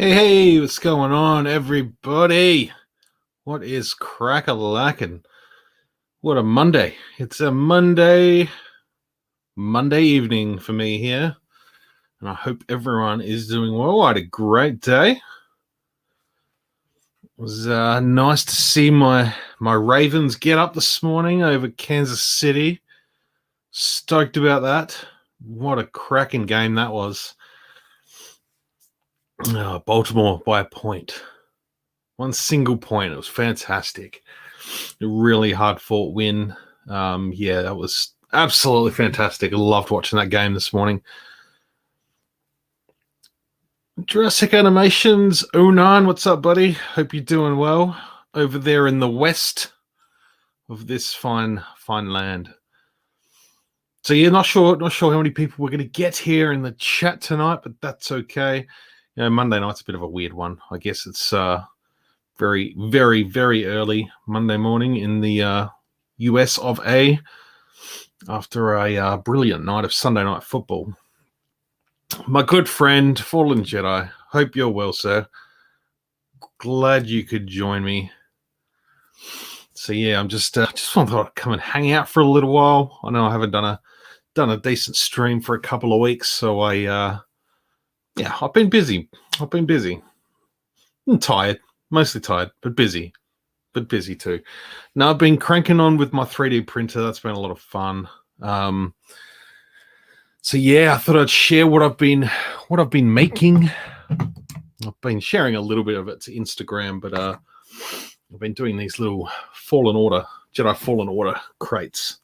Hey, what's going on, everybody? What is crack-a-lackin'? What a Monday. It's a Monday evening for me here, and I hope everyone is doing well. I had a great day. It was nice to see my Ravens get up this morning over Kansas City. Stoked about that. What a cracking game that was. Baltimore by a point. One single point. It was fantastic. A really hard-fought win. That was absolutely fantastic. I loved watching that game this morning. Jurassic Animations 09, what's up, buddy? Hope you're doing well over there in the west of this fine land. So yeah, not sure how many people we're going to get here in the chat tonight, but that's okay. You know, Monday night's a bit of a weird one. I guess it's very, very, very early Monday morning in the US of A after a brilliant night of Sunday night football. My good friend, Fallen Jedi, hope you're well, sir. Glad you could join me. So yeah, I'm just wanted to come and hang out for a little while. I know I haven't done a decent stream for a couple of weeks, so I've been busy. I'm tired. Mostly tired, but busy too. Now I've been cranking on with my 3D printer. That's been a lot of fun. So yeah, I thought I'd share what I've been making. I've been sharing a little bit of it to Instagram, but I've been doing these little Jedi Fallen Order crates.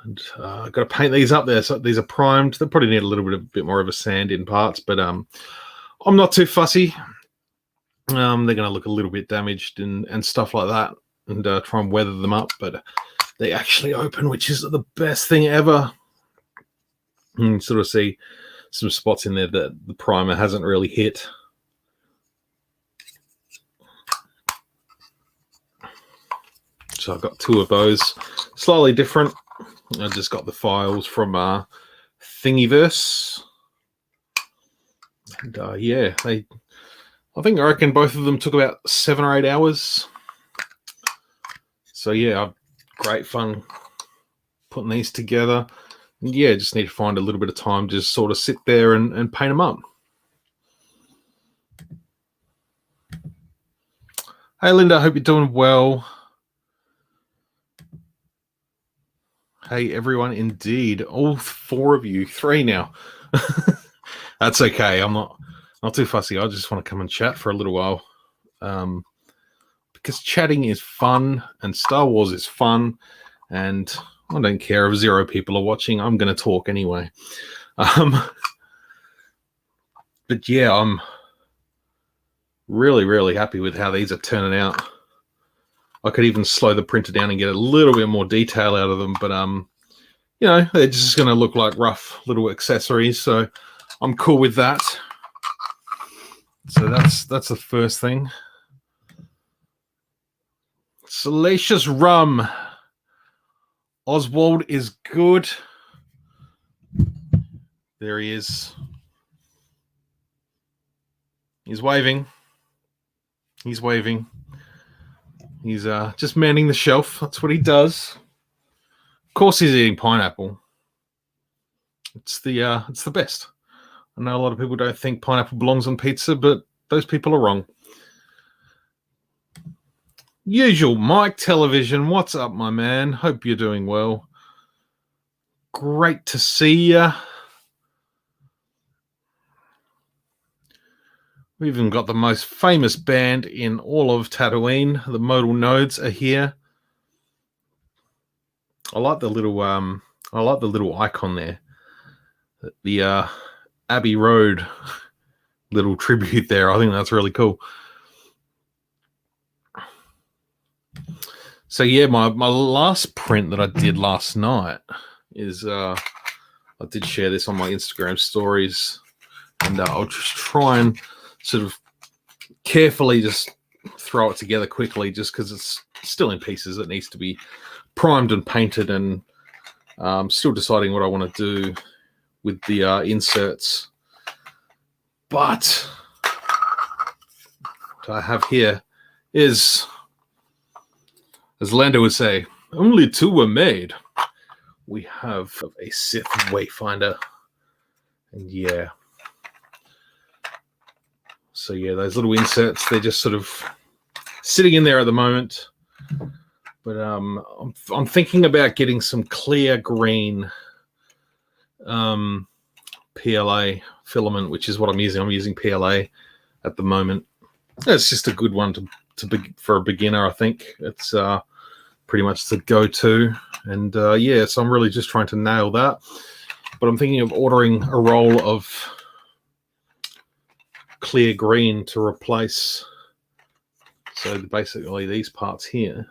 And I've got to paint these up there. So these are primed. They probably need a bit more of a sand in parts, but I'm not too fussy. They're going to look a little bit damaged and stuff like that, and try and weather them up, but they actually open, which is the best thing ever. You can sort of see some spots in there that the primer hasn't really hit. So I've got two of those, slightly different. I just got the files from Thingiverse. And I reckon both of them took about 7 or 8 hours. So yeah, great fun putting these together. And yeah, just need to find a little bit of time to just sort of sit there and paint them up. Hey Linda, I hope you're doing well. Hey everyone, indeed, all 4 of you, 3 now. That's okay. I'm not too fussy. I just want to come and chat for a little while, because chatting is fun and Star Wars is fun, and I don't care if 0 people are watching. I'm going to talk anyway. But yeah, I'm really, really happy with how these are turning out. I could even slow the printer down and get a little bit more detail out of them, but they're just going to look like rough little accessories, so I'm cool with that. So that's the first thing. Salacious Rum. Oswald is good. There he is. He's waving. He's just manning the shelf. That's what he does. Of course he's eating pineapple. It's the best. I know a lot of people don't think pineapple belongs on pizza, but those people are wrong. Usual Mike Television, what's up, my man? Hope you're doing well. Great to see ya. We've even got the most famous band in all of Tatooine. The Modal Nodes are here. I like the little icon there. The Abbey Road little tribute there. I think that's really cool. So yeah, my last print that I did last night is I did share this on my Instagram stories, and I'll just try and sort of carefully just throw it together quickly, just because it's still in pieces. It needs to be primed and painted, and still deciding what I want to do with the inserts. But I have here is, as Lando would say, only 2 were made. We have a Sith Wayfinder. And yeah. So yeah, those little inserts, they're just sort of sitting in there at the moment. But I'm thinking about getting some clear green PLA filament, which is what I'm using. I'm using PLA at the moment. It's just a good one for a beginner, I think. It's pretty much the go-to. And yeah, so I'm really just trying to nail that. But I'm thinking of ordering a roll of clear green to replace. So basically these parts here.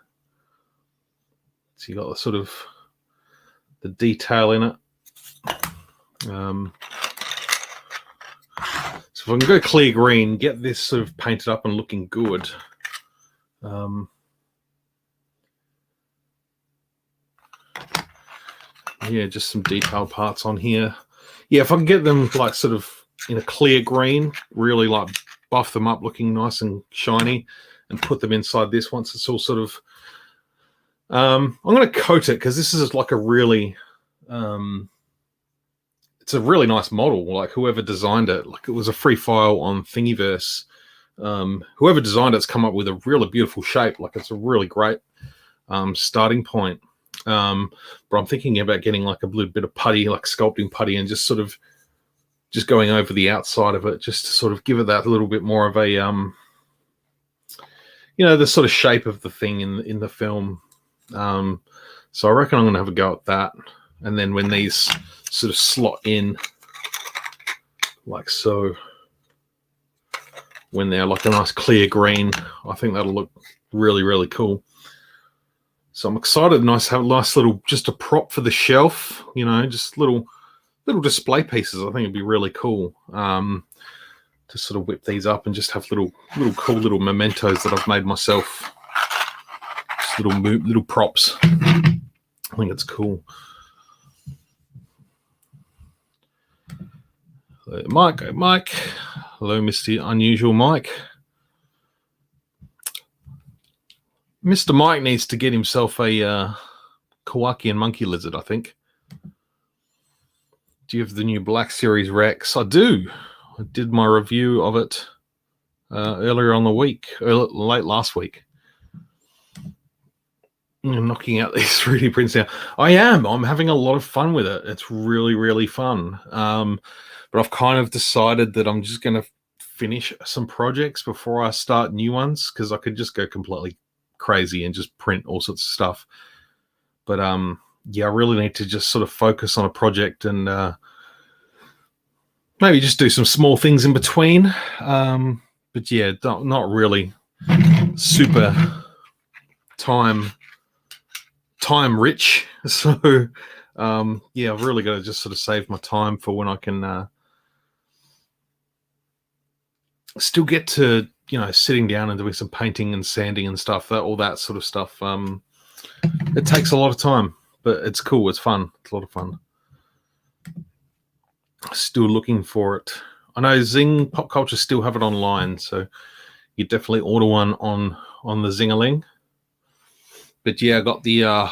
So you got the sort of the detail in it. So if I can go clear green, get this sort of painted up and looking good. Yeah, just some detailed parts on here. Yeah, if I can get them like sort of in a clear green, really like buff them up looking nice and shiny, and put them inside this once it's all sort of I'm going to coat it because this is like a really it's a really nice model. Like whoever designed it, like it was a free file on Thingiverse. Whoever designed it's come up with a really beautiful shape. Like it's a really great starting point. But I'm thinking about getting like a little bit of putty, like sculpting putty, and just sort of just going over the outside of it, just to sort of give it that little bit more of a you know, the sort of shape of the thing in the film. So I reckon I'm going to have a go at that. And then when these sort of slot in like so, when they're like a nice clear green, I think that'll look really, really cool. So I'm excited. Have a nice little, just a prop for the shelf, you know, just little display pieces. I think it'd be really cool to sort of whip these up and just have little cool little mementos that I've made myself. Little props. I think it's cool. Mike. Hello, Mr. Unusual Mike. Mr. Mike needs to get himself a Kowakian monkey lizard, I think. Do you have the new Black Series Rex? I do. I did my review of it earlier on the week, late last week. I'm knocking out these 3D prints now. I'm having a lot of fun with it. It's really, really fun. But I've kind of decided that I'm just going to finish some projects before I start new ones, because I could just go completely crazy and just print all sorts of stuff. But yeah, I really need to just sort of focus on a project and maybe just do some small things in between. But yeah, not really super time rich. So yeah, I've really got to just sort of save my time for when I can still get to, you know, sitting down and doing some painting and sanding and stuff, all that sort of stuff. It takes a lot of time, but it's cool. It's fun. It's a lot of fun. Still looking for it. I know Zing Pop Culture still have it online, so you definitely order one on the Zingaling. But yeah, I got the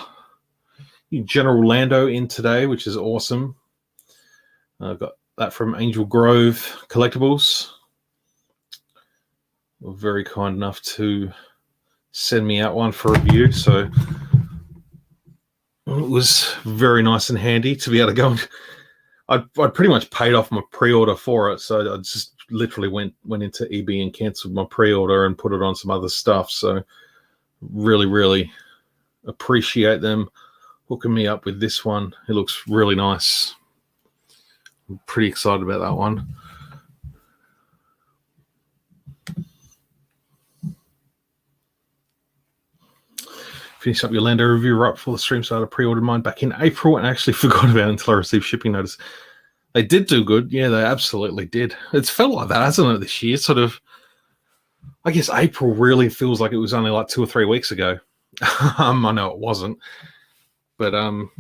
General Lando in today, which is awesome. I got that from Angel Grove Collectibles. They were very kind enough to send me out one for review, so it was very nice and handy to be able to go and I'd pretty much paid off my pre-order for it, so I just literally went into eBay and cancelled my pre-order and put it on some other stuff. So really, really appreciate them hooking me up with this one. It looks really nice. I'm pretty excited about that one. Finished up your Lando review right before the stream started. Pre-ordered mine back in April and actually forgot about it until I received shipping notice. They did do good. Yeah, they absolutely did. It's felt like that, hasn't it, this year? Sort of, I guess April really feels like it was only like 2 or 3 weeks ago. I know it wasn't. But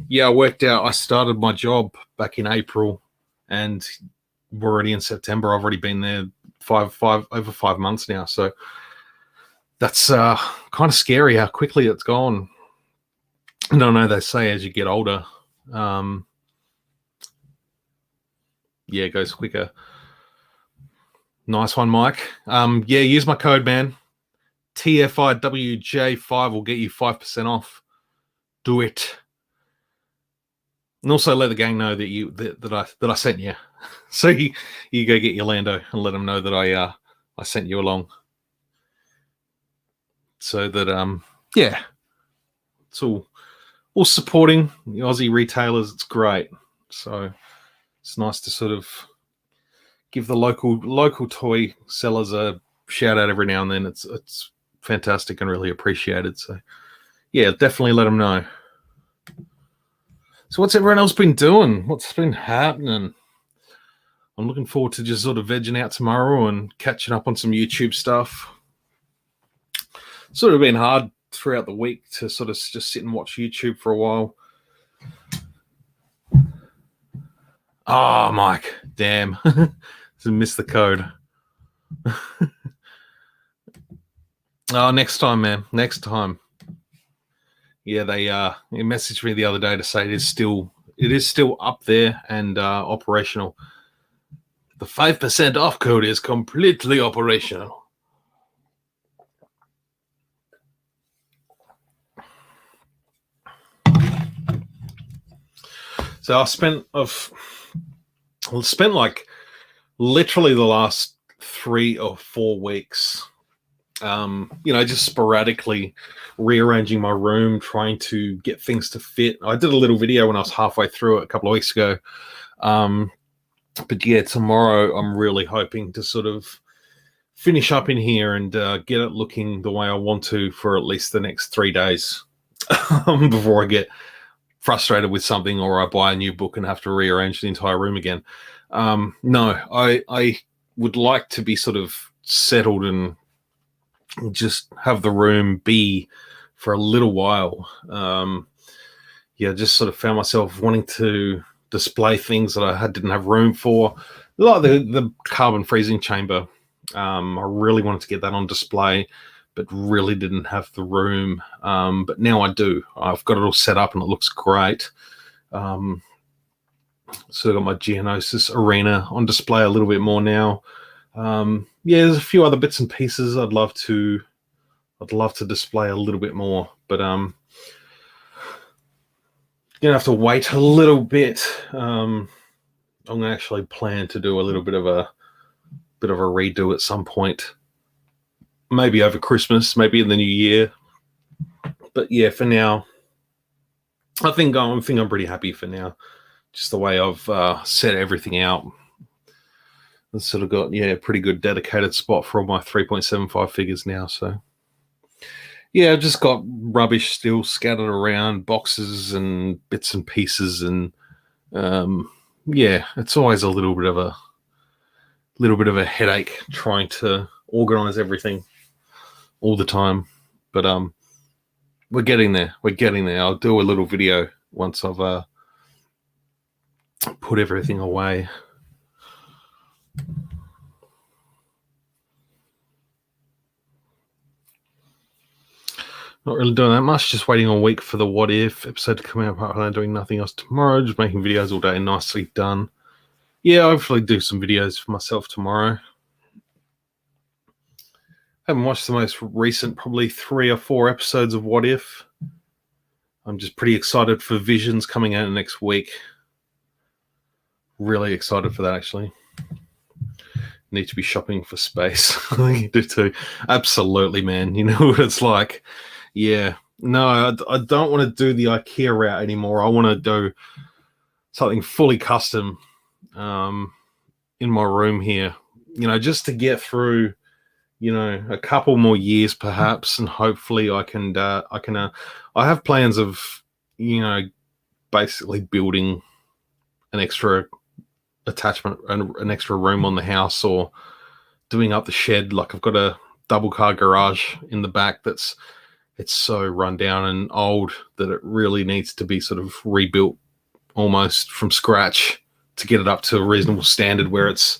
yeah, I worked out. I started my job back in April and we're already in September. I've already been there over 5 months now. So That's kind of scary how quickly it's gone. And I know they say as you get older, it goes quicker. Nice one, Mike. Use my code, man. TFIWJ5 will get you 5% off. Do it. And also let the gang know that I sent you. So you go get your Lando and let them know that I sent you along. So that it's all supporting the Aussie retailers. It's great. So it's nice to sort of give the local toy sellers a shout out every now and then. It's fantastic and really appreciated. So yeah, definitely let them know. So what's everyone else been doing? What's been happening? I'm looking forward to just sort of vegging out tomorrow and catching up on some YouTube stuff. Sort of been hard throughout the week to sort of just sit and watch YouTube for a while. Oh, Mike, damn. Missed the code. Oh, next time, man. Next time. Yeah, they messaged me the other day to say it is still up there and operational. The 5% off code is completely operational. So I spent like literally the last 3 or 4 weeks, just sporadically rearranging my room, trying to get things to fit. I did a little video when I was halfway through it a couple of weeks ago. But yeah, tomorrow I'm really hoping to sort of finish up in here and get it looking the way I want to for at least the next 3 days before I get frustrated with something or I buy a new book and have to rearrange the entire room again. No, I would like to be sort of settled and just have the room be for a little while. Just sort of found myself wanting to display things that I didn't have room for, like the carbon freezing chamber. I really wanted to get that on display, but really didn't have the room. But now I do. I've got it all set up and it looks great. So I've got my Geonosis arena on display a little bit more now. There's a few other bits and pieces I'd love to display a little bit more, but gonna have to wait a little bit. I'm gonna actually plan to do a little bit of a redo at some point, maybe over Christmas, maybe in the new year. But yeah, for now, I think I'm pretty happy for now. Just the way I've set everything out. I've sort of got a pretty good dedicated spot for all my 3.75 figures now. So yeah, I've just got rubbish still scattered around, boxes and bits and pieces, and it's always a little bit of a headache trying to organize everything all the time. But we're getting there. I'll do a little video once I've put everything away. Not really doing that much, just waiting a week for the What If episode to come out. Apart from that, doing nothing else tomorrow, just making videos all day, nicely done. Yeah, I'll hopefully do some videos for myself tomorrow. Haven't watched the most recent, probably 3 or 4 episodes of What If. I'm just pretty excited for Visions coming out next week. Really excited for that, actually. Need to be shopping for space. I think you do too. Absolutely, man. You know what it's like. Yeah. No, I don't want to do the IKEA route anymore. I want to do something fully custom in my room here, just to get through, a couple more years perhaps, and hopefully I have plans of, basically building an extra attachment and an extra room on the house, or doing up the shed. Like I've got a double car garage in the back it's so run down and old that it really needs to be sort of rebuilt almost from scratch to get it up to a reasonable standard where it's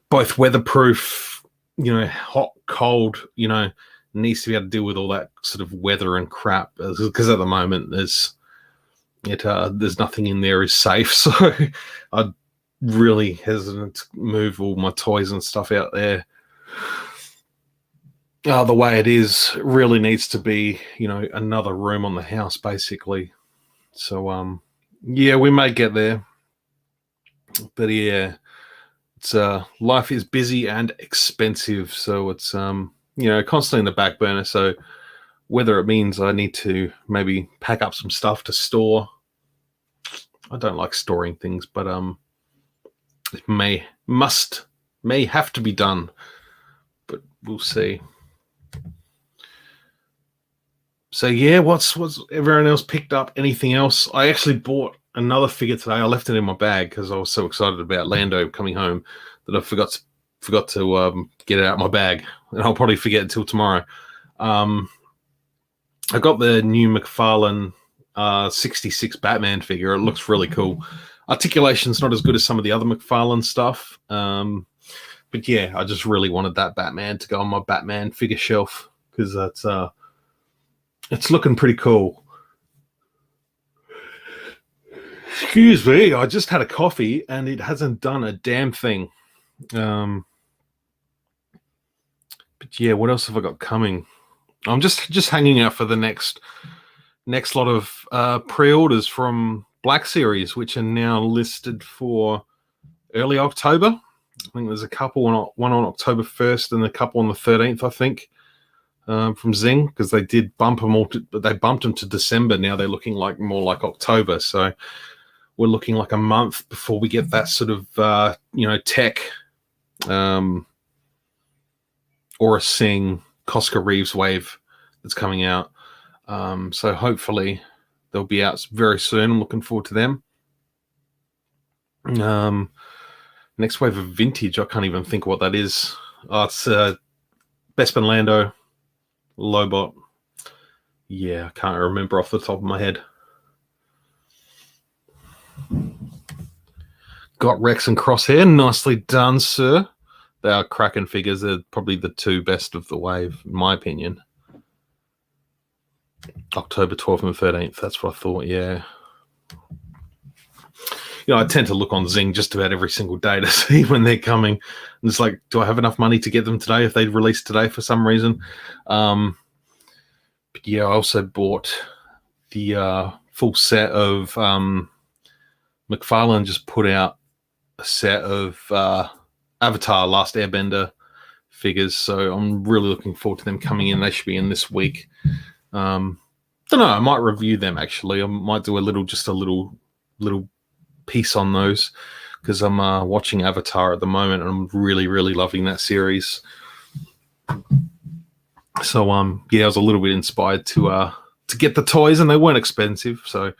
both weatherproof, hot, cold, needs to be able to deal with all that sort of weather and crap, because at the moment there's nothing in there is safe. So I'm really hesitant to move all my toys and stuff out there. The way it is really needs to be, another room on the house, basically. So, yeah, we may get there. But yeah, it's life is busy and expensive. So it's, constantly in the back burner. So whether it means I need to maybe pack up some stuff to store. I don't like storing things, but it may have to be done. But we'll see. So yeah, what's everyone else picked up? Anything else? I actually bought another figure today. I left it in my bag because I was so excited about Lando coming home that I forgot to get it out of my bag, and I'll probably forget until tomorrow. I got the new Mcfarland 66 Batman figure. It looks really cool. Articulation's not as good as some of the other Mcfarland stuff, but yeah, I just really wanted that Batman to go on my Batman figure shelf because it's looking pretty cool. Excuse me, I just had a coffee and it hasn't done a damn thing. But yeah, what else have I got coming? I'm just hanging out for the next lot of pre-orders from Black Series, which are now listed for early October. I think there's a couple, one on October 1st and a couple on the 13th, I think. From Zing, because they did bump them all they bumped them to December. Now they're looking like more like October, so we're looking like a month before we get that sort of tech or a Sing Cosca Reeves wave that's coming out. So hopefully they'll be out very soon. I'm looking forward to them. Next wave of vintage, I can't even think what that is. It's Bespin Lando, Lobot. Yeah, I can't remember off the top of my head. Got Rex and Crosshair. Nicely done, sir. They are cracking figures. They're probably the two best of the wave, in my opinion. October 12th and 13th. That's what I thought, yeah. I tend to look on Zing just about every single day to see when they're coming. And it's like, do I have enough money to get them today if they release today for some reason? But yeah, I also bought the full set of Mcfarland just put out a set of Avatar Last Airbender figures. So I'm really looking forward to them coming in. They should be in this week. Don't know. I might review them, actually. I might do a little piece on those because I'm watching Avatar at the moment and I'm really, really loving that series. So yeah, I was a little bit inspired to get the toys, and they weren't expensive, so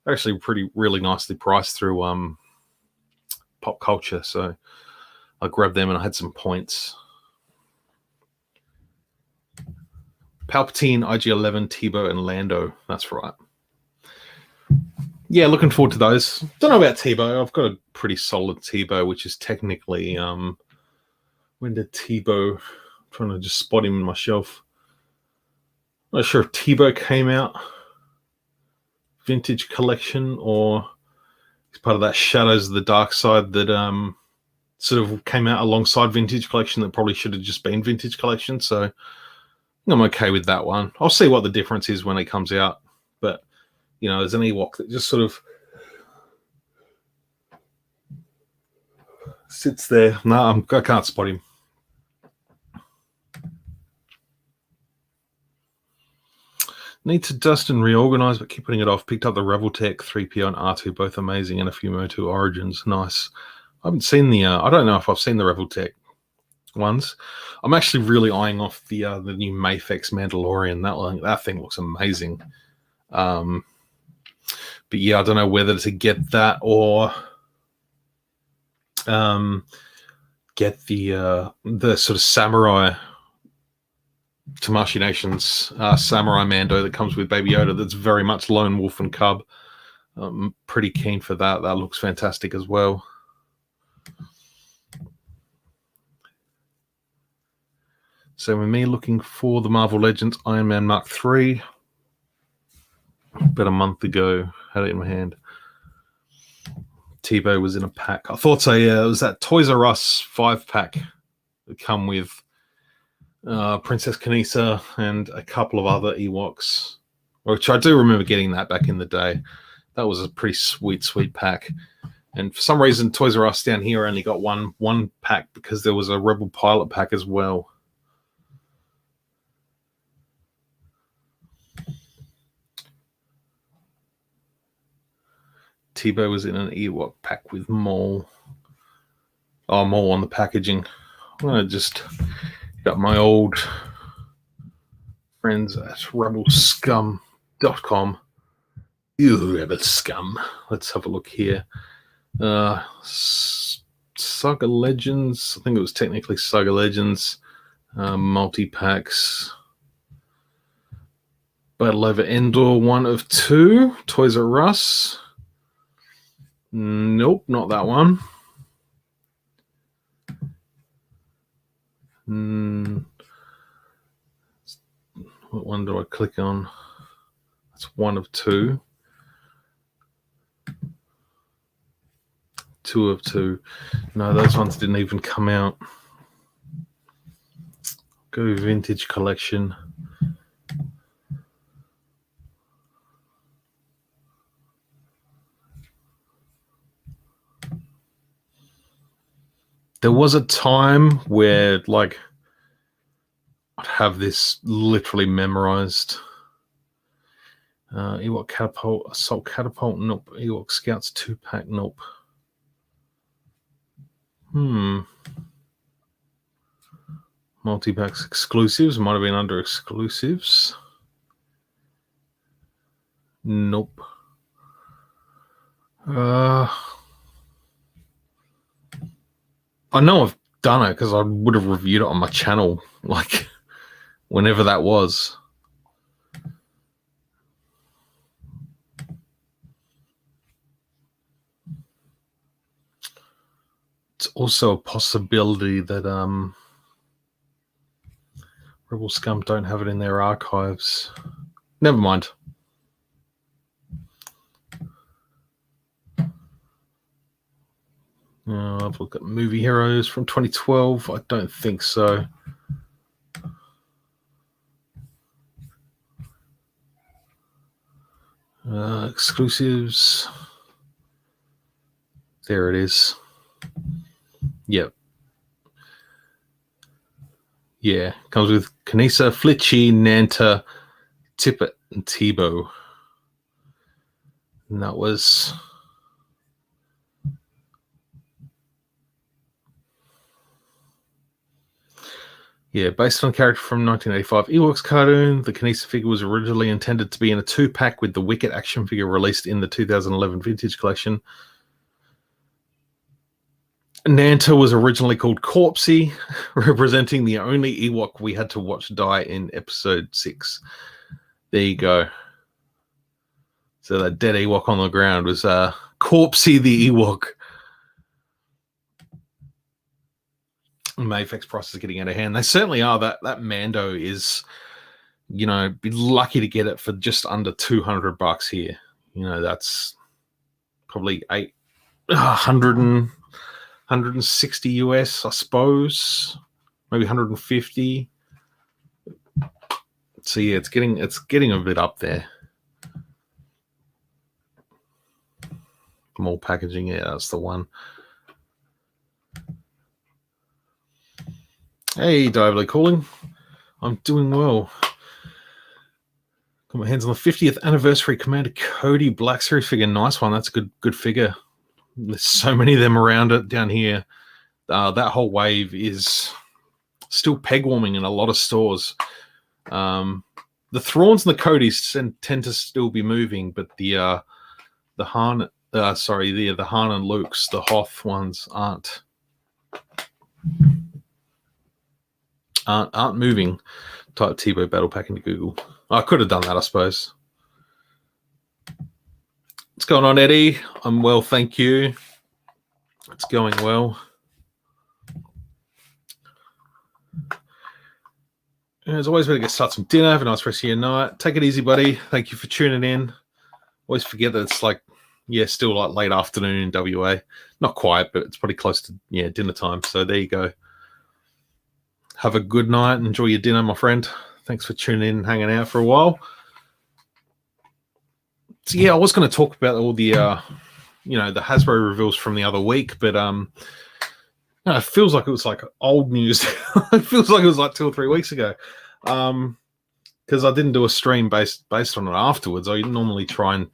they're actually really nicely priced through Pop Culture. So I grabbed them and I had some points. Palpatine, IG-11, Tebow, and Lando. That's right. Yeah, looking forward to those. Don't know about Tebow. I've got a pretty solid Tebow, which is technically when did Tebow? I'm trying to just spot him in my shelf. Not sure if Tebow came out vintage collection or he's part of that Shadows of the Dark Side that sort of came out alongside vintage collection that probably should have just been vintage collection. So I'm okay with that one. I'll see what the difference is when it comes out. But there's an Ewok that just sort of sits there. No, I can't spot him. Need to dust and reorganize, but keep putting it off. Picked up the Reveltech 3PO and R2, both amazing, and a few Motu Origins. Nice. I haven't seen the. I don't know if I've seen the Reveltech ones. I'm actually really eyeing off the new Mafex Mandalorian. That thing looks amazing. But yeah, I don't know whether to get that or get the sort of samurai Tamashii Nations samurai Mando that comes with Baby Yoda. That's very much lone wolf and cub. I'm pretty keen for that. That looks fantastic as well. So with me looking for the Marvel Legends Iron Man Mark III, about a month ago, had it in my hand. Tebow was in a pack. I thought so, yeah. It was that Toys R Us 5-pack that come with Princess Kneesaa and a couple of other Ewoks, which I do remember getting that back in the day. That was a pretty sweet pack. And for some reason, Toys R Us down here only got one pack because there was a Rebel Pilot pack as well. Tebow was in an Ewok pack with Maul. Oh, Maul on the packaging. I'm going to just get my old friends at rebelscum.com. Ew, Rebel Scum. Let's have a look here. Saga Legends. I think it was technically Saga Legends. Multi-packs. Battle over Endor 1 of 2. Toys R Us. Nope, not that one. What one do I click on? That's 1 of 2. 2 of 2. No, those ones didn't even come out. Go Vintage Collection. There was a time where, like, I'd have this literally memorized. Ewok Catapult, Assault Catapult, nope. Ewok Scouts 2-pack, nope. Multi-packs exclusives, might have been under exclusives. Nope. I know I've done it because I would have reviewed it on my channel, like, whenever that was. It's also a possibility that Rebel Scum don't have it in their archives. Never mind. I've looked at Movie Heroes from 2012. I don't think so. Exclusives. There it is. Yep. Yeah. Comes with Kneesaa, Flitchy, Nanta, Tippett, and Tebow. And that was... Yeah, based on a character from 1985 Ewoks cartoon, the Kneesaa figure was originally intended to be in a 2-pack with the Wicket action figure released in the 2011 Vintage Collection. Nanta was originally called Corpsey, representing the only Ewok we had to watch die in episode 6. There you go. So that dead Ewok on the ground was Corpsey the Ewok. Mayfix prices are getting out of hand. They certainly are. That Mando is, you know, be lucky to get it for just under $200 here. You know, that's probably 160 US, I suppose, maybe 150. So yeah, it's getting a bit up there. More packaging, yeah, that's the one. Hey, Dively calling. I'm doing well. Got my hands on the 50th anniversary Commander Cody Black Series figure. Nice one. That's a good figure. There's so many of them around it down here. That whole wave is still peg warming in a lot of stores. The Thrawns and the Codys tend to still be moving, but the Han, the Han and Luke's, the Hoth ones aren't moving. Type Tebow battle pack into Google. I could have done that, I suppose. What's going on, Eddie? I'm well, thank you. It's going well. As always, better get start some dinner. Have a nice rest of your night. Take it easy, buddy. Thank you for tuning in. Always forget that it's like, still like late afternoon in WA. Not quite, but it's probably close to, dinner time. So there you go. Have a good night. Enjoy your dinner, my friend. Thanks for tuning in and hanging out for a while. So, I was going to talk about all the, the Hasbro reveals from the other week, but it feels like it was like old news. It feels like it was like 2 or 3 weeks ago. Because I didn't do a stream based on it afterwards. I normally try and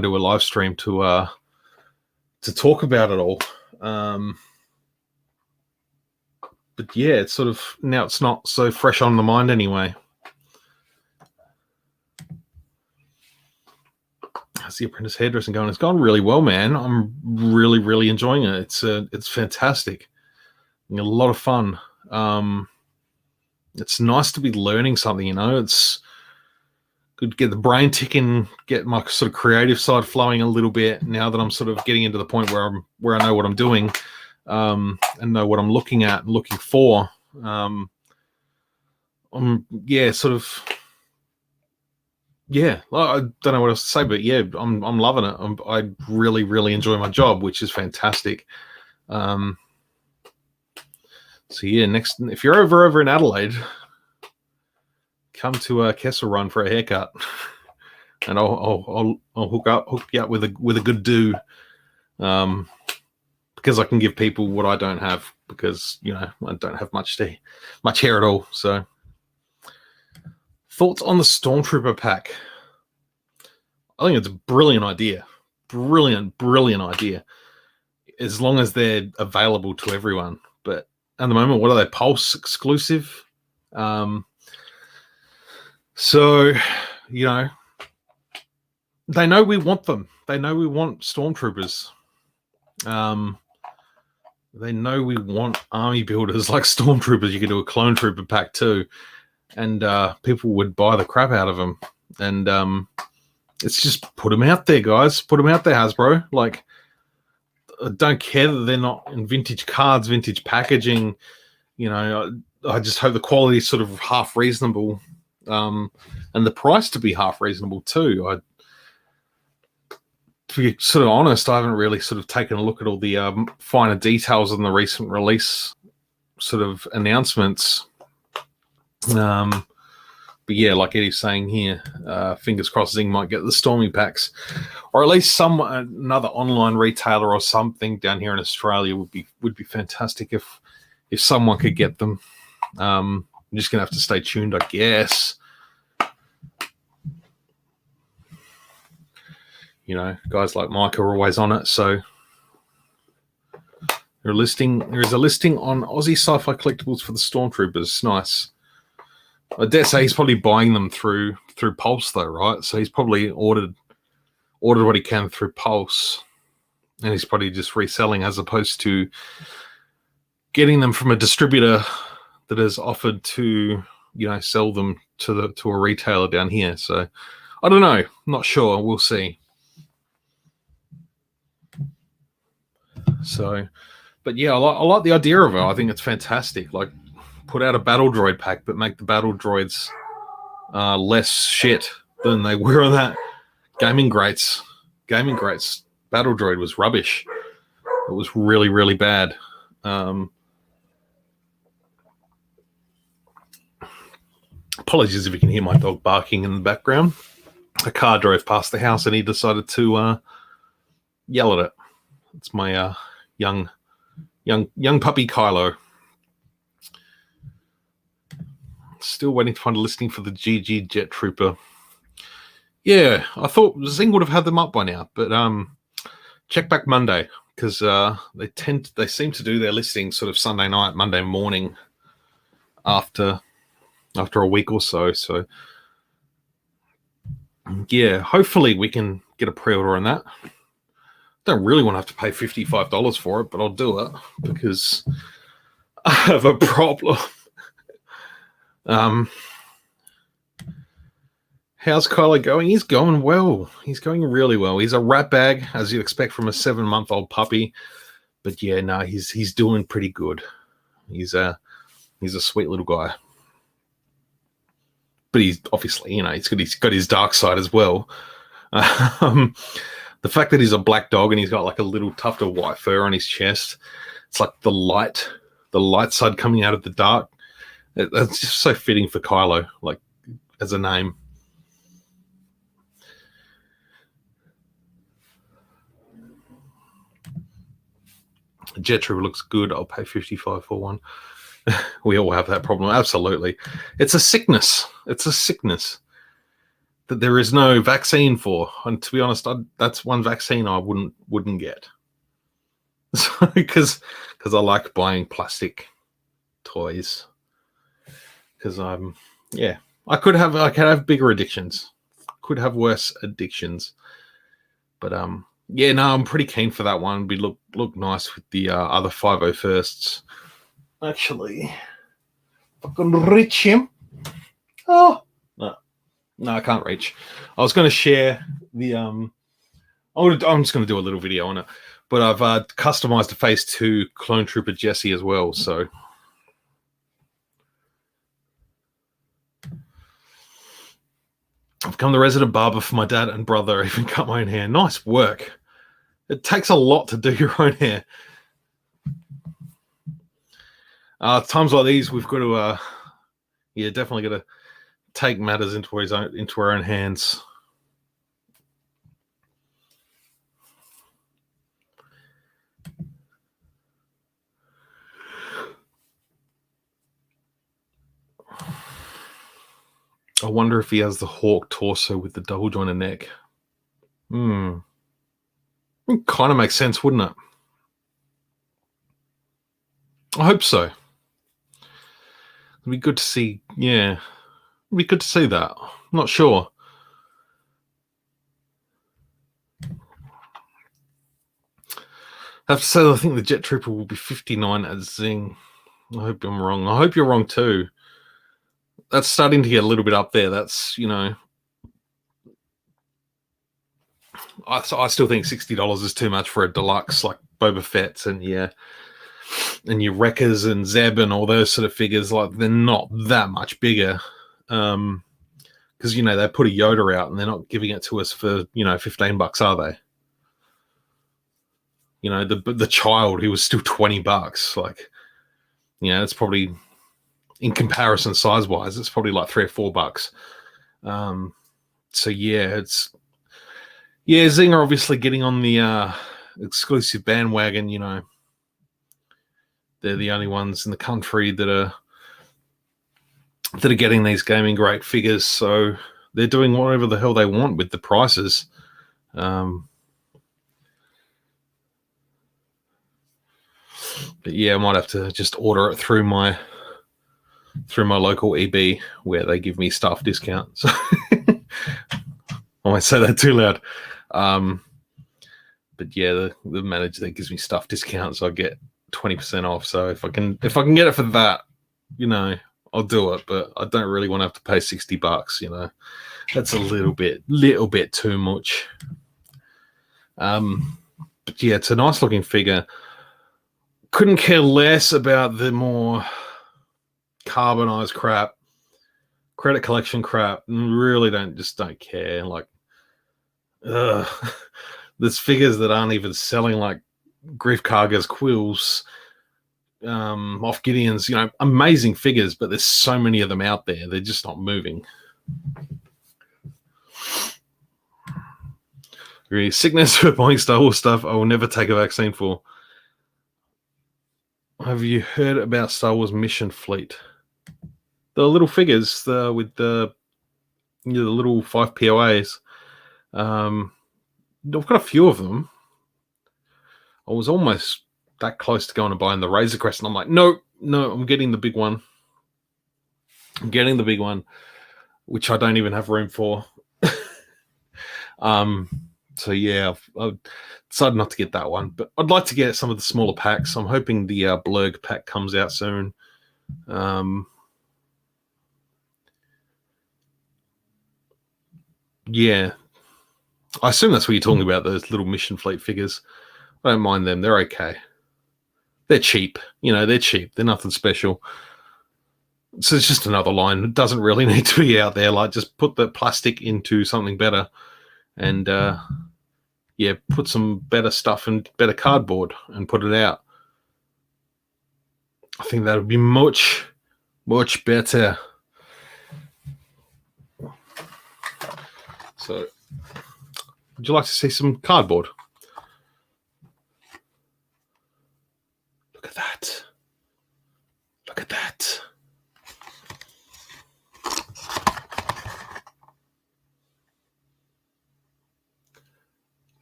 do a live stream to talk about it all. But it's sort of now it's not so fresh on the mind anyway. How's the Apprentice hairdressing going? It's gone really well, man. I'm really, really enjoying it. It's fantastic. A lot of fun. It's nice to be learning something, It's good to get the brain ticking, get my sort of creative side flowing a little bit now that I'm sort of getting into the point where I know what I'm doing, and know what I'm looking at and looking for. I don't know what else to say, but I'm loving it. I really, really enjoy my job, which is fantastic. So next, if you're over in Adelaide, come to Kessel Run for a haircut, and I'll hook you up with a good do, because I can give people what I don't have, because I don't have much hair at all. So, thoughts on the Stormtrooper pack? I think it's a brilliant idea, brilliant idea, as long as they're available to everyone. But at the moment, what are they? Pulse exclusive. So, they know we want them. They know we want Stormtroopers. They know we want army builders like Stormtroopers. You could do a Clone Trooper pack too, and people would buy the crap out of them. And it's just put them out there, guys. Put them out there, Hasbro. Like, I don't care that they're not in vintage cards, vintage packaging. I just hope the quality is sort of half reasonable, and the price to be half reasonable too. To be sort of honest, I haven't really sort of taken a look at all the finer details on the recent release sort of announcements. But like Eddie's saying here, fingers crossed Zing might get the Stormy packs, or at least another online retailer or something down here in Australia would be fantastic if someone could get them. I'm just gonna have to stay tuned, I guess. Guys like Mike are always on it, so there is a listing on Aussie Sci-Fi Collectibles for the Stormtroopers. Nice. I dare say he's probably buying them through Pulse though, right? So he's probably ordered what he can through Pulse, and he's probably just reselling as opposed to getting them from a distributor that has offered to sell them to a retailer down here. So I don't know, not sure. We'll see. So, but I like the idea of it. I think it's fantastic. Like, put out a battle droid pack, but make the battle droids less shit than they were on that Gaming Greats. Gaming Greats battle droid was rubbish. It was really, really bad. Apologies if you can hear my dog barking in the background. A car drove past the house and he decided to yell at it. It's my young puppy Kylo. Still waiting to find a listing for the GG Jet Trooper. Yeah, I thought Zing would have had them up by now, but check back Monday, because they seem to do their listing sort of Sunday night, Monday morning after a week or so. So hopefully we can get a pre-order on that. Don't really want to have to pay $55 for it, but I'll do it because I have a problem. How's Kylo going? He's going well. He's going really well. He's a rat bag, as you'd expect from a 7-month-old puppy. But he's doing pretty good. He's a sweet little guy. but he's obviously, he's got his dark side as well. The fact that he's a black dog and he's got like a little tuft of white fur on his chest, it's like the light side coming out of the dark. That's just so fitting for Kylo, like as a name. Jet Trooper looks good. I'll pay $55 for one. We all have that problem. Absolutely. It's a sickness. It's a sickness that there is no vaccine for. And to be honest, that's one vaccine I wouldn't get. Because I like buying plastic toys. Because I could have bigger addictions. Could have worse addictions. But I'm pretty keen for that one. It'd look nice with the other 501sts. Actually, if I can reach him. Oh no, I can't reach. I was going to share the I'm just going to do a little video on it, but I've customized a Phase 2 Clone Trooper Jesse as well. So I've become the resident barber for my dad and brother. I even cut my own hair. Nice work. It takes a lot to do your own hair. Times like these, we've got to, definitely got to take matters into our own hands. I wonder if he has the hawk torso with the double jointed neck. It kind of makes sense, wouldn't it? I hope so. It'd be good to see. Yeah, it'd be good to see that. I'm not sure. I have to say, I think the Jet Trooper will be 59 at Zing. I hope I'm wrong. I hope you're wrong too. That's starting to get a little bit up there. That's, I still think $60 is too much for a deluxe like Boba Fett's and your Wreckers and Zeb and all those sort of figures. Like, they're not that much bigger. Because, they put a Yoda out and they're not giving it to us for, $15, are they? The child, he was still $20. Like, it's probably, in comparison size-wise, it's probably like $3 or $4. So, Zinger obviously getting on the exclusive bandwagon, They're the only ones in the country that are getting these gaming great figures, so they're doing whatever the hell they want with the prices. But I might have to just order it through my local EB where they give me staff discount. So I won't say that too loud. But the manager that gives me staff discounts, so I get 20% off. So if I can get it for that, I'll do it. But I don't really want to have to pay $60. That's a little bit too much. But it's a nice looking figure. Couldn't care less about the more carbonized crap, credit collection crap. Really don't care. Like, there's figures that aren't even selling, like Grief Karga's quills, Moff Gideon's, amazing figures, but there's so many of them out there. They're just not moving. Sickness for buying Star Wars stuff I will never take a vaccine for. Have you heard about Star Wars Mission Fleet? The little figures with the little 5 POAs. I've got a few of them. I was almost that close to going and buying the Razor Crest, and I'm like, no, I'm getting the big one. I'm getting the big one, which I don't even have room for. So I've decided not to get that one, but I'd like to get some of the smaller packs. I'm hoping the Blurg pack comes out soon. I assume that's what you're talking about, those little Mission Fleet figures. I don't mind them. They're okay. They're cheap. They're cheap. They're nothing special. So it's just another line. It doesn't really need to be out there. Like, just put the plastic into something better, and put some better stuff and better cardboard and put it out. I think that would be much, much better. So, would you like to see some cardboard? Look at that. Look at that.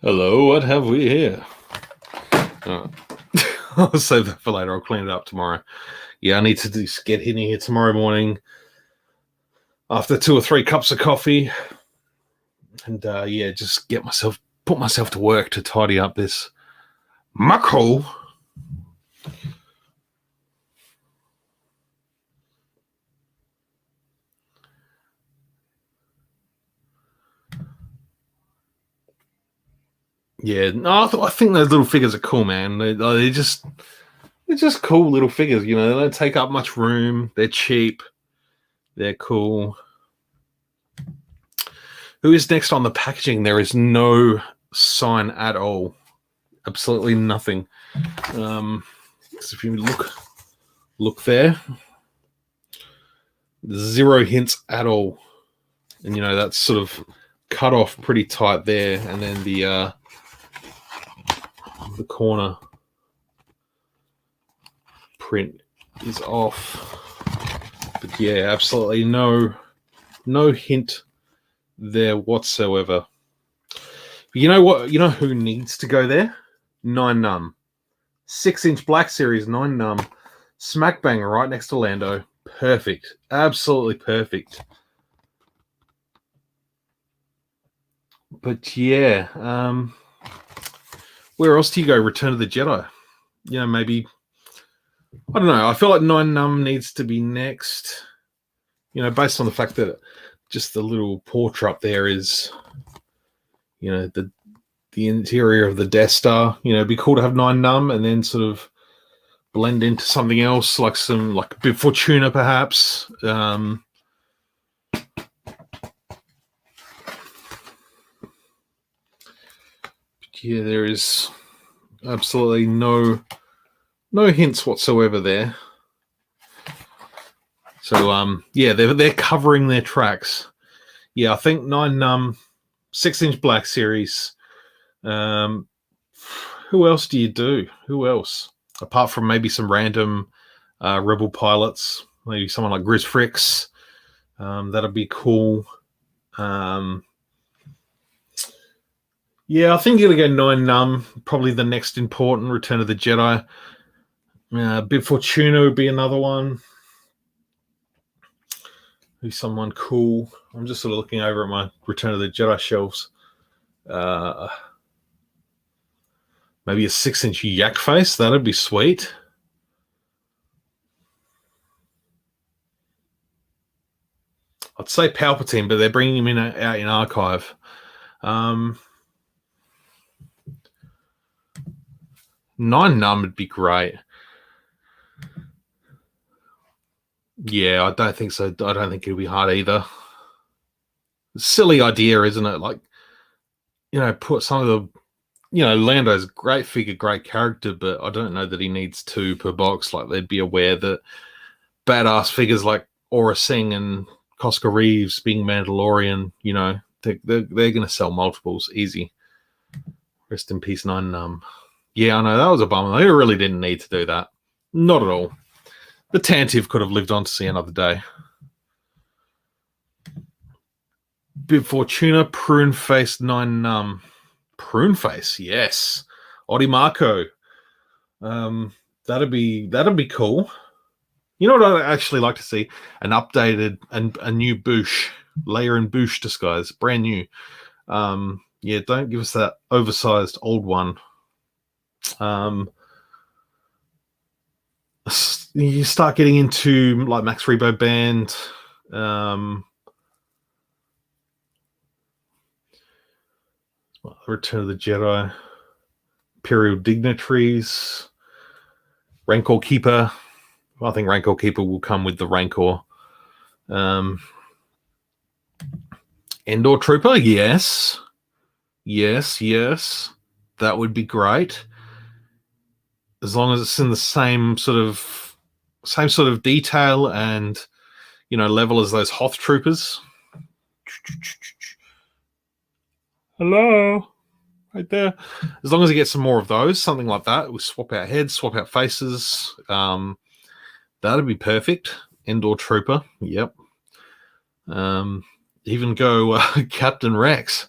Hello, what have we here? I'll save that for later. I'll clean it up tomorrow. Yeah, I need to just get in here tomorrow morning after 2 or 3 cups of coffee, and just put myself to work to tidy up this muck hole. Yeah, no, I think those little figures are cool, man. They're just cool little figures. You know, they don't take up much room. They're cheap. They're cool. Who is next on the packaging? There is no sign at all. Absolutely nothing. So if you look there, 0 hints at all. And you know that's sort of cut off pretty tight there, and then the corner print is off. But yeah, absolutely no hint there whatsoever. But you know what? You know who needs to go there? 9num. 6-inch Black Series 9num. Smack bang right next to Lando. Perfect. Absolutely perfect. But yeah, where else do you go? Return of the Jedi. You know, maybe, I don't know. I feel like 9num needs to be next. You know, based on the fact that just the little portrait up there is, you know, the interior of the Death Star. You know, it'd be cool to have 9num and then sort of blend into something else, like a bit Fortuna, perhaps. Yeah, there is absolutely no hints whatsoever there. So they're covering their tracks. Yeah, I think 9num, 6-inch Black Series. Who else do you do? Who else? Apart from maybe some random Rebel pilots, maybe someone like Grizz Fricks. That'd be cool. Yeah, I think you're going to go 9num, probably the next important Return of the Jedi. Bib Fortuna would be another one. Who's someone cool? I'm just sort of looking over at my Return of the Jedi shelves. Maybe a 6-inch yak face. That'd be sweet. I'd say Palpatine, but they're bringing him out in archive. 9num would be great. Yeah, I don't think so. I don't think it'll be hard either. Silly idea, isn't it? Like, you know, put some of the, you know, Lando's a great figure, great character, but I don't know that he needs 2 per box. Like, they'd be aware that badass figures like Aura Singh and Cosca Reeves being Mandalorian, you know, they're going to sell multiples easy. Rest in peace, 9num. Yeah, I know, that was a bummer. They really didn't need to do that. Not at all. The Tantive could have lived on to see another day. Bib Fortuna, prune faced 9num. Prune face, yes. Odi Marco. That'd be cool. You know what I'd actually like to see? An updated and a new Boosh, Leia and Boosh disguise, brand new. Yeah, don't give us that oversized old one. You start getting into like Max Rebo Band. Return of the Jedi. Imperial Dignitaries. Rancor Keeper. I think Rancor Keeper will come with the Rancor. Endor Trooper, yes. Yes. That would be great. As long as it's in the same sort of detail and, level as those Hoth Troopers. Hello. Right there. As long as we get some more of those, something like that. We swap out heads, swap out faces. That'd be perfect. Endor Trooper. Yep. Even go Captain Rex.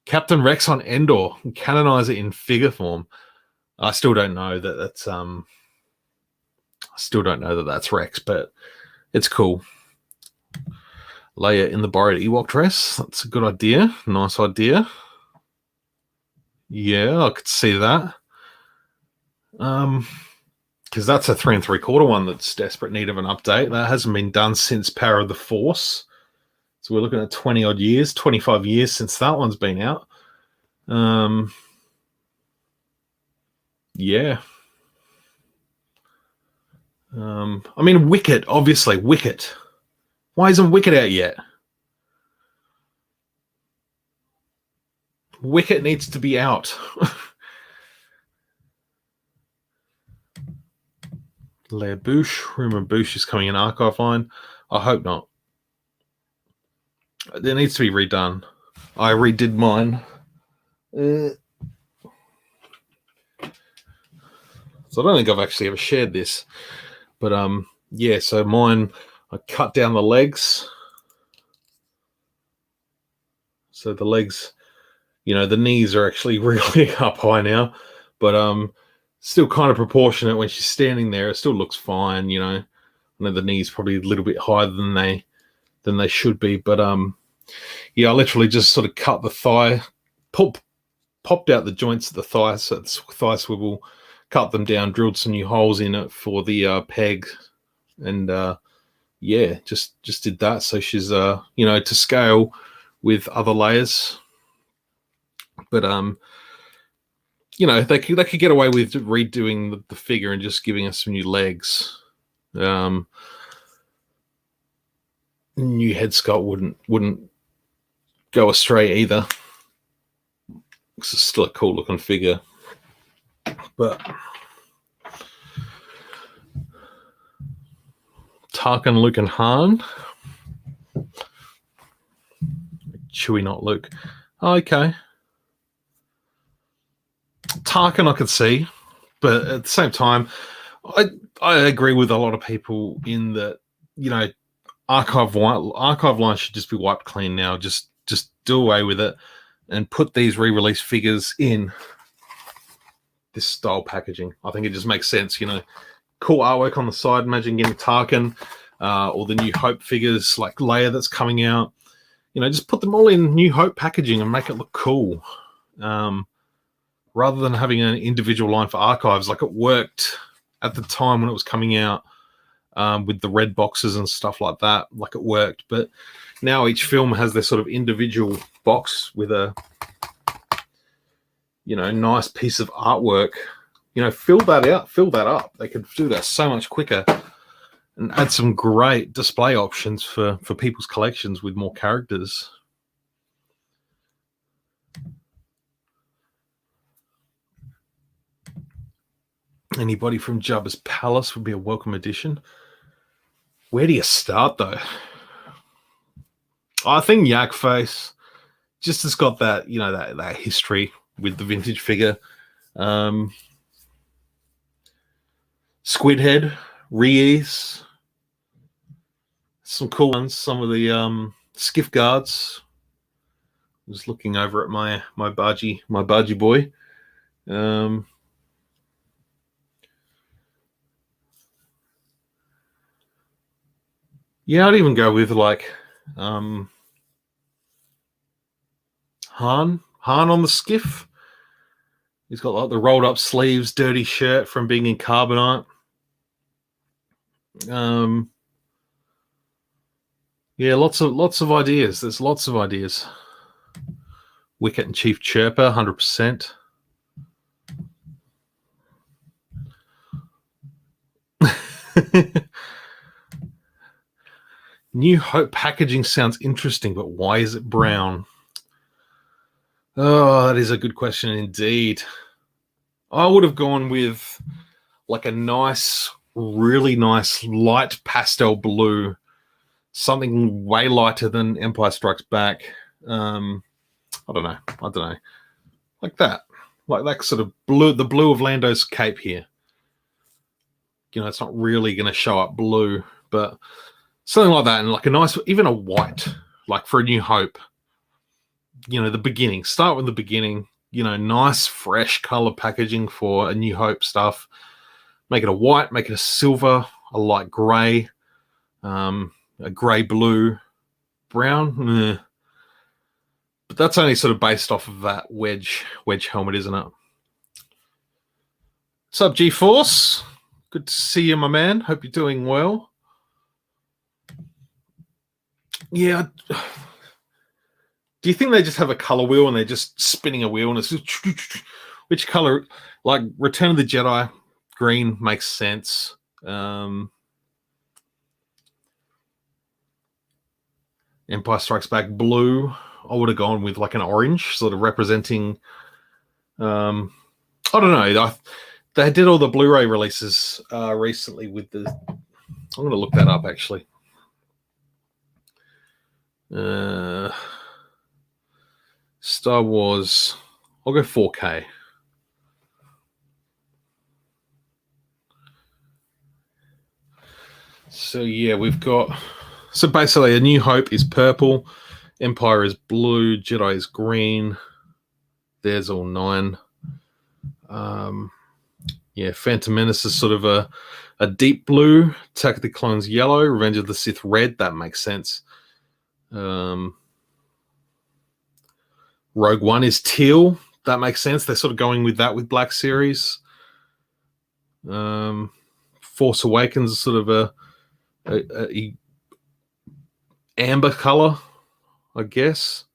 Captain Rex on Endor. Canonize it in figure form. I still don't know that that's Rex, but it's cool. Leia in the borrowed Ewok dress. That's a good idea. Nice idea. Yeah, I could see that. Because that's a 3 3/4 one that's desperate need of an update. That hasn't been done since Power of the Force. So we're looking at 20 odd years, 25 years since that one's been out. Yeah. I mean, Wicket, obviously. Wicket. Why isn't Wicket out yet? Wicket needs to be out. Leia Bouche. Rumor Bouche is coming in archive line. I hope not. There needs to be redone. I redid mine. So I don't think I've actually ever shared this. But yeah, so mine, I cut down the legs. So the legs, the knees are actually really up high now. But still kind of proportionate when she's standing there. It still looks fine, I know the knees probably a little bit higher than they should be. But yeah, I literally just sort of cut the thigh, popped out the joints of the thigh, so it's thigh swivel, cut them down, drilled some new holes in it for the peg, and yeah, just did that. So she's to scale with other layers. But they could get away with redoing the figure and just giving us some new legs. New head sculpt wouldn't go astray either. It's still a cool looking figure. But Tarkin, Luke, and Han. Chewie, not Luke. Okay. Tarkin, I could see, but at the same time, I agree with a lot of people in that archive line should just be wiped clean now. Just do away with it and put these re-release figures in this style packaging. I think it just makes sense. Cool artwork on the side. Imagine getting Tarkin or the New Hope figures like Leia that's coming out. Just put them all in New Hope packaging and make it look cool. Rather than having an individual line for archives, like it worked at the time when it was coming out with the red boxes and stuff like that, like it worked. But now each film has their sort of individual box with a, nice piece of artwork. Fill that up. They could do that so much quicker and add some great display options for people's collections with more characters. Anybody from Jabba's Palace would be a welcome addition. Where do you start, though? I think Yak Face just has got that, that history with the vintage figure. Squidhead, Reese, some cool ones. Some of the skiff guards. Just looking over at my bargy boy. Yeah, I'd even go with like Han on the skiff. He's got like the rolled up sleeves, dirty shirt from being in carbonite. Yeah, lots of ideas. There's lots of ideas. Wicket and Chief Chirper, 100%. New Hope packaging sounds interesting, but why is it brown? Oh, that is a good question indeed. I would have gone with like a nice, really nice light pastel blue, something way lighter than Empire Strikes Back. I don't know. Like that sort of blue, the blue of Lando's cape here. You know, it's not really going to show up blue, but something like that. And like a nice, even a white, like for A New Hope, you know, the beginning, start with the beginning, you know, nice, fresh color packaging for A New Hope stuff. Make it a white, make it a silver, a light gray, a gray blue, brown. But that's only sort of based off of that wedge helmet, isn't it? What's up, G-Force? Good to see you, my man. Hope you're doing well. Yeah. Do you think they just have a color wheel and they're just spinning a wheel and it's just which color? Like Return of the Jedi, green makes sense. Empire Strikes Back, blue. I would have gone with like an orange, sort of representing. I don't know. They did all the Blu-ray releases recently with the. I'm going to look that up actually. Star Wars. I'll go 4K. So yeah, we've got. So basically, A New Hope is purple, Empire is blue, Jedi is green. There's all 9. Yeah, Phantom Menace is sort of a deep blue, Attack of the Clones yellow, Revenge of the Sith red. That makes sense. Rogue One is teal. That makes sense. They're sort of going with that with Black Series. Force Awakens is sort of a amber color, I guess.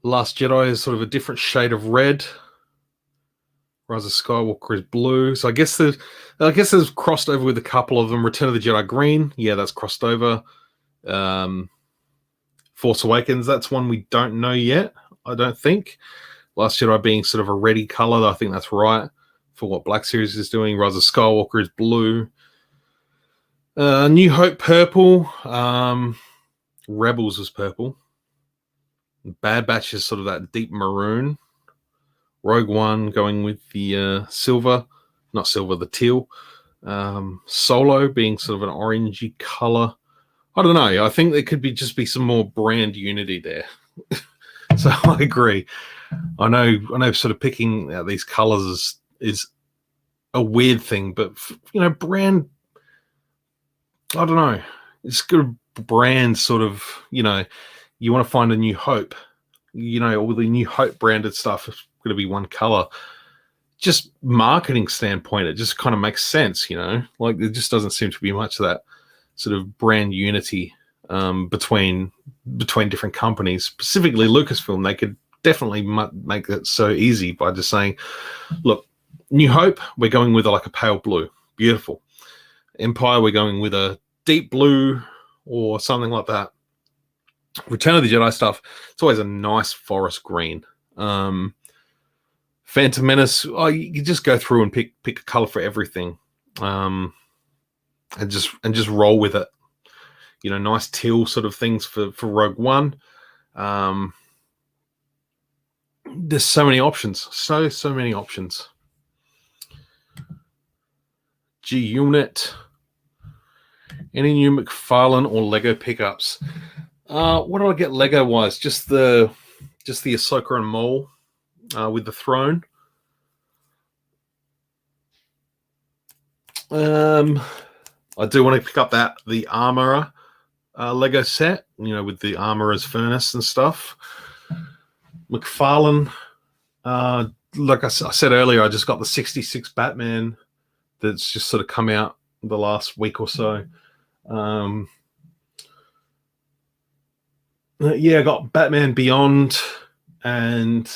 Last Jedi is sort of a different shade of red. Rise of Skywalker is blue. So I guess there's crossed over with a couple of them. Return of the Jedi green. Yeah, that's crossed over. Force Awakens, that's one we don't know yet, I don't think. Last Jedi being sort of a reddy color, I think that's right for what Black Series is doing. Rise of Skywalker is blue. New Hope purple. Rebels was purple. Bad Batch is sort of that deep maroon. Rogue One going with the silver, not silver, the teal. Solo being sort of an orangey color. I don't know. I think there could just be some more brand unity there. So I agree. I know. Sort of picking out these colors is a weird thing, but you know, brand. I don't know. It's good brand sort of. You know, you want to find A New Hope. You know, all the New Hope branded stuff is going to be one color. Just marketing standpoint, it just kind of makes sense. You know, like there just doesn't seem to be much of that sort of brand unity between different companies. Specifically Lucasfilm, they could definitely make that so easy by just saying, look, New Hope, we're going with like a pale blue. Beautiful. Empire, we're going with a deep blue or something like that. Return of the Jedi stuff, it's always a nice forest green. Phantom Menace, you just go through and pick a color for everything. And just roll with it. You know, nice teal sort of things for Rogue One. There's so many options. So many options. G-Unit. Any new Mcfarland or Lego pickups? What did I get Lego-wise? Just the Ahsoka and Maul with the throne. I do want to pick up the Armorer Lego set, you know, with the Armorer's furnace and stuff. Mcfarland, like I said earlier, I just got the 66 Batman that's just sort of come out the last week or so. Yeah, I got Batman Beyond and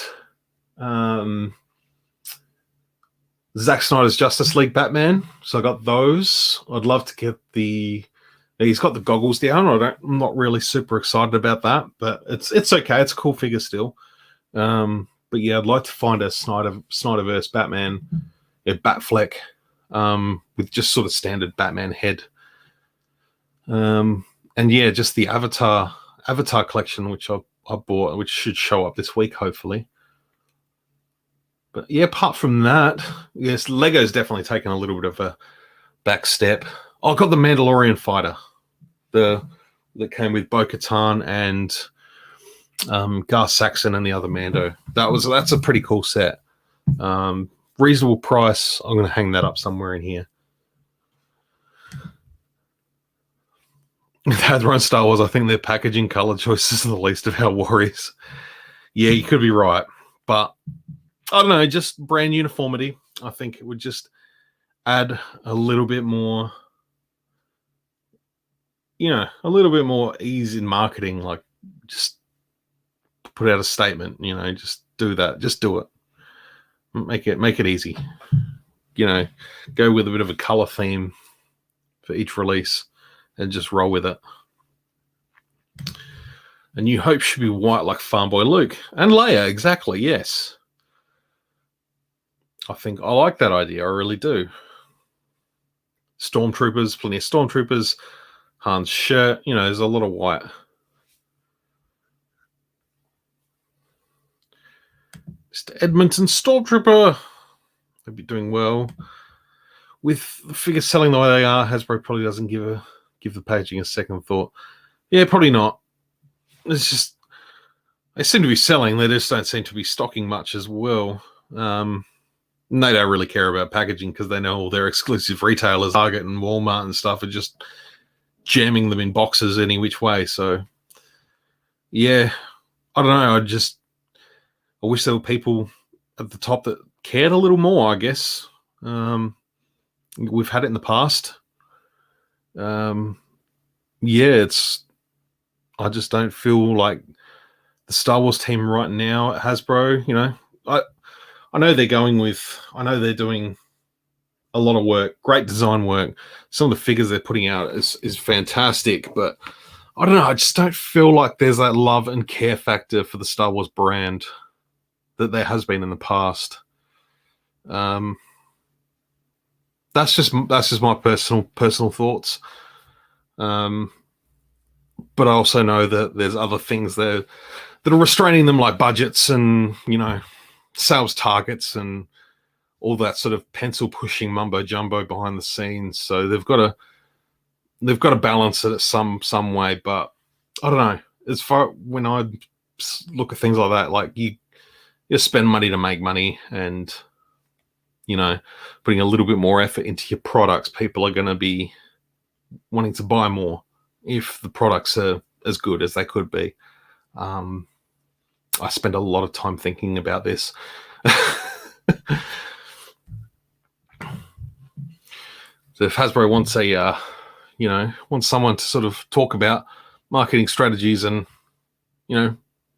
Zack Snyder's Justice League Batman. So I got those. I'd love to get he's got the goggles down. I'm not really super excited about that, but it's okay. It's a cool figure still. But yeah, I'd like to find a Snyderverse Batman, Batfleck, with just sort of standard Batman head. And yeah, just the Avatar collection, which I bought, which should show up this week, hopefully. But yeah, apart from that, yes, Lego's definitely taken a little bit of a back step. I got the Mandalorian fighter, that came with Bo-Katan and Gar Saxon and the other Mando. That's a pretty cool set. Reasonable price. I'm going to hang that up somewhere in here. They're on Star Wars. I think their packaging color choices are the least of our worries. Yeah, you could be right, but I don't know. Just brand uniformity. I think it would just add a little bit more, a little bit more ease in marketing. Like, just put out a statement. Just do that. Just do it. Make it easy. Go with a bit of a color theme for each release and just roll with it. A New Hope should be white like Farm Boy Luke and Leia. Exactly. Yes. I think I like that idea. I really do. Stormtroopers, plenty of Stormtroopers. Han's shirt. There's a lot of white. Mr. Edmonton Stormtrooper. They'll be doing well. With the figures selling the way they are, Hasbro probably doesn't give the packaging a second thought. Yeah, probably not. It's just they seem to be selling. They just don't seem to be stocking much as well. They don't really care about packaging because they know all their exclusive retailers, Target and Walmart and stuff, are just jamming them in boxes any which way. So, yeah, I don't know. I wish there were people at the top that cared a little more, I guess. We've had it in the past. Yeah, I just don't feel like the Star Wars team right now at Hasbro. I know they're doing a lot of work, great design work. Some of the figures they're putting out is fantastic, but I don't know. I just don't feel like there's that love and care factor for the Star Wars brand that there has been in the past. That's just my personal thoughts. But I also know that there's other things that are restraining them, like budgets and sales targets and all that sort of pencil pushing mumbo jumbo behind the scenes. So they've got to balance it some way. But I don't know. As far when I look at things like that, like you spend money to make money, and putting a little bit more effort into your products, people are going to be wanting to buy more if the products are as good as they could be. I spend a lot of time thinking about this. So if Hasbro wants wants someone to sort of talk about marketing strategies and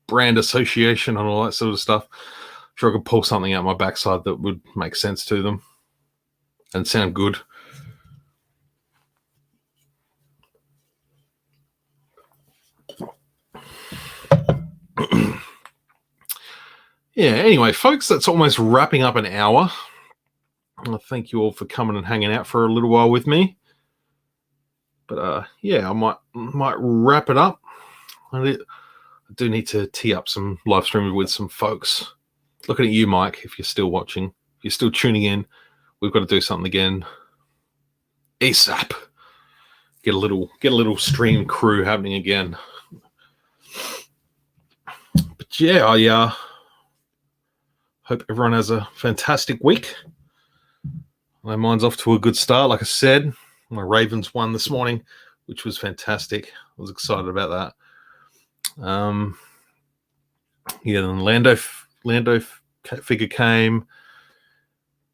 brand association and all that sort of stuff, I'm sure I could pull something out my backside that would make sense to them and sound good. Yeah, anyway, folks, that's almost wrapping up an hour. Thank you all for coming and hanging out for a little while with me. But yeah, I might wrap it up. I do need to tee up some live streaming with some folks. Looking at you, Mike, if you're still watching, if you're still tuning in, we've got to do something again ASAP. Get a little stream crew happening again. But yeah, I hope everyone has a fantastic week. My mind's off to a good start. Like I said, my Ravens won this morning, which was fantastic. I was excited about that. Yeah, then Lando figure came.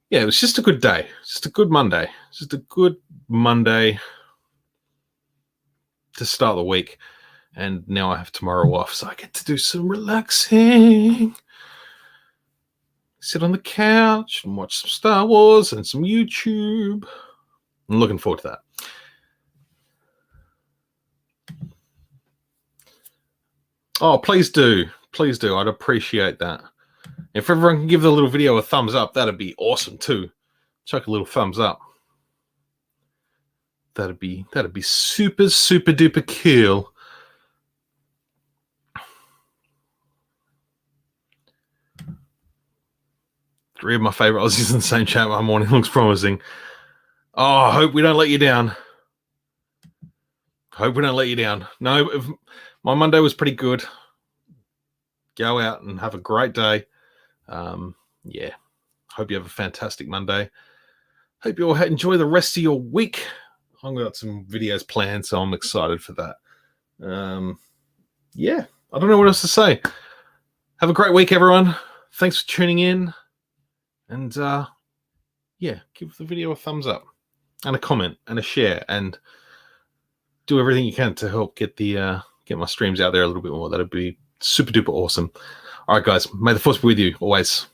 Yeah, it was just a good day. Just a good Monday. Just a good Monday to start the week. And now I have tomorrow off, so I get to do some relaxing. sit on the couch and watch some Star Wars and some YouTube. I'm looking forward to that. Oh, please do. Please do. I'd appreciate that. If everyone can give the little video a thumbs up, that'd be awesome too. Chuck a little thumbs up. That'd be super, super duper cool. Three of my favorite Aussies in the same chat one morning. Looks promising. Oh, I hope we don't let you down. Hope we don't let you down. No, my Monday was pretty good. Go out and have a great day. Yeah. Hope you have a fantastic Monday. Hope you all enjoy the rest of your week. I've got some videos planned, so I'm excited for that. Yeah, I don't know what else to say. Have a great week, everyone. Thanks for tuning in. And yeah, give the video a thumbs up and a comment and a share and do everything you can to help get my streams out there a little bit more. That'd be super duper awesome. All right, guys, may the force be with you always.